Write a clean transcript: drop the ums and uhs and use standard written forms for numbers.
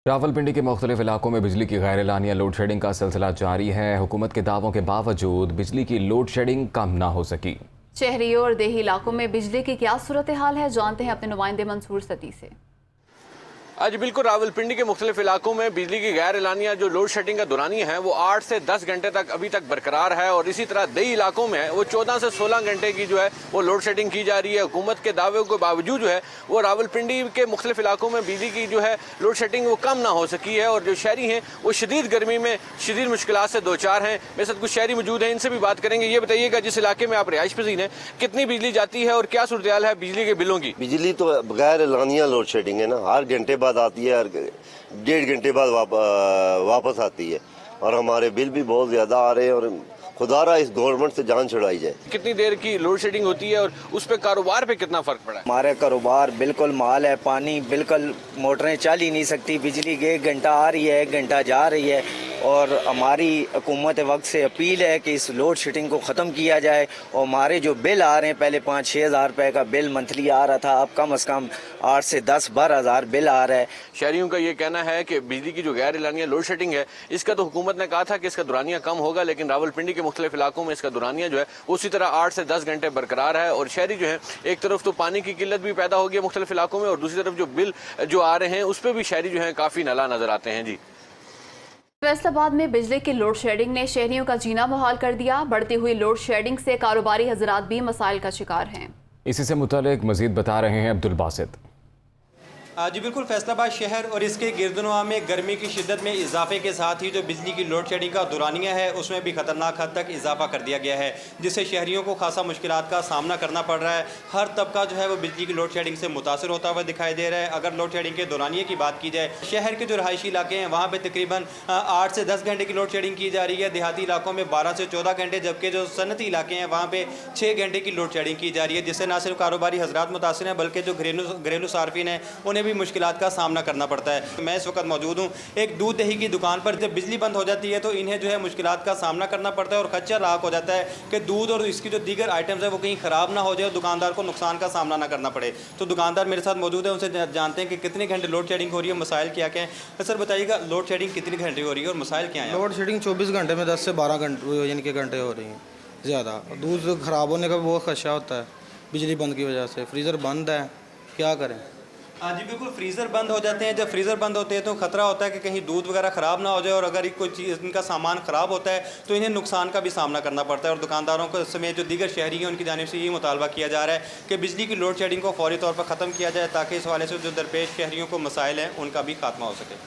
रावलपिंडी के मुख्तलिफ इलाकों में बिजली की गैर एलानिया लोड शेडिंग का सिलसिला जारी है। हुकूमत के दावों के बावजूद बिजली की लोड शेडिंग कम ना हो सकी। शहरियों और देही इलाकों में बिजली की क्या सूरत हाल है, जानते हैं अपने नुमाइंदे मंसूर सती से। आज बिल्कुल रावलपिंडी के मुख्तलिफ इलाकों में बिजली की गैर एलानिया जो लोड शेडिंग का दौरानिया है वो 8 से 10 घंटे तक अभी तक बरकरार है और इसी तरह देही इलाकों में है वो 14 से 16 घंटे की जो है वो लोड शेडिंग की जा रही है। हुकूमत के दावे के बावजूद जो है वो रावलपिंडी के मुख्तलिफ इलाकों में बिजली की जो है लोड शेडिंग वो कम ना हो सकी है और जो शहरी हैं वो शदीद गर्मी में शदीद मुश्किलात से दो चार हैं। मेरे साथ कुछ शहरी मौजूद हैं, इनसे भी बात करेंगे। ये बताइएगा, जिस इलाके में आप रिहाइश पजीर हैं, कितनी बिजली जाती है और क्या सूरत हाल है बिजली के बिलों की? बिजली तो गैर एलानिया लोड शेडिंग है ना, हर घंटे बाद आती है, हर 1.5 घंटे बाद वापस आती है और हमारे बिल भी बहुत ज़्यादा आ रहे हैं और खुदारा इस गवर्नमेंट से जान छुड़ाई जाए। कितनी देर की लोड शेडिंग होती है और उस पे कारोबार पे कितना फर्क पड़ा है? हमारे कारोबार बिल्कुल माल है, पानी बिल्कुल, मोटरें चल ही नहीं सकती, बिजली 1 घंटा आ रही है 1 घंटा जा रही है और हमारी हुकूमत वक्त से अपील है कि इस लोड शेडिंग को ख़त्म किया जाए। और हमारे जो बिल आ रहे हैं, पहले 5-6 हज़ार रुपये का बिल मंथली आ रहा था, अब कम से कम 8 से 10-12 हज़ार बिल आ रहा है। शहरियों का ये कहना है कि बिजली की जो गैर एलानिया लोड शेडिंग है इसका तो हुकूमत ने कहा था कि इसका दुरानिया कम होगा, लेकिन रावलपिंडी के मुख्तलिफ इलाकों में इसका दुरानिया जो है उसी तरह 8 से 10 घंटे बरकरार है और शहरी जो है एक तरफ तो पानी की किल्लत भी पैदा हो गई है मुख्तलिफ इलाकों में और दूसरी तरफ जो बिल जो आ रहे हैं उस पर भी शहरी जो है काफ़ी नला नजर आते हैं। जी, फैसलाबाद में बिजली की लोड शेडिंग ने शहरियों का जीना मुहाल कर दिया। बढ़ती हुई लोड शेडिंग से कारोबारी हजरात भी मसाइल का शिकार हैं। इसी से मुतालिक मजीद बता रहे हैं अब्दुल बासित। जी बिल्कुल, फैसलाबाद शहर और इसके गिरदनवा में गर्मी की शिद्दत में इजाफे के साथ ही जो बिजली की लोड शेडिंग का दौरानिया है उसमें भी ख़तरनाक हद तक इजाफा कर दिया गया है, जिससे शहरियों को खासा मुश्किलात का सामना करना पड़ रहा है। हर तबका जो है वो बिजली की लोड शेडिंग से मुतासर होता हुआ दिखाई दे रहा है। अगर लोड शेडिंग के दौरानिए की बात की जाए, शहर के जो रहायशी इलाके हैं वहाँ पर तकरीबन 8 से 10 घंटे की लोड शेडिंग की जा रही है। देहाती इलाकों में 12 से 14 घंटे, जबकि जो सनती इलाके हैं वहाँ पर 6 घंटे की लोड शेडिंग की जा रही है, जिससे न सिर्फ कारोबारी हजरात मुतासर हैं बल्कि जो घरेलू सार्फिन हैं उन्हें भी मुश्किलात का सामना करना पड़ता है। मैं इस वक्त मौजूद हूँ एक दूध दही की दुकान पर। जब बिजली बंद हो जाती है तो इन्हें जो है मुश्किलात का सामना करना पड़ता है और खच्चर राख हो जाता है कि दूध और इसकी जो दीगर आइटम्स है वो कहीं ख़राब ना हो जाए और दुकानदार को नुकसान का सामना ना करना पड़े। तो दुकानदार मेरे साथ मौजूद है, उनसे जानते हैं कि कितने घंटे लोड शेडिंग हो रही है, मसाइल क्या क्या है। सर बताइएगा, लोड शेडिंग कितने घंटे हो रही है और मसाइल क्या है? लोड शेडिंग 24 घंटे में 10 से 12 घंटे यानी कि घंटे हो रही हैं ज़्यादा। दूध ख़राब होने का बहुत खदशा होता है बिजली बंद की वजह से। फ्रीज़र बंद है, क्या करें? हाँ जी बिल्कुल, फ्रीज़र बंद हो जाते हैं। जब फ्रीज़र बंद होते हैं तो ख़तरा होता है कि कहीं दूध वगैरह ख़राब ना हो जाए और अगर कोई चीज़ इनका सामान ख़राब होता है तो इन्हें नुकसान का भी सामना करना पड़ता है। और दुकानदारों को समेत जो दीगर शहरी हैं उनकी जानिब से ये मुतालबा किया जा रहा है कि बिजली की लोड शेडिंग को फौरी तौर पर ख़त्म किया जाए ताकि इस हवाले से जो दरपेश शहरियों को मसाइल हैं उनका भी खात्मा हो सके।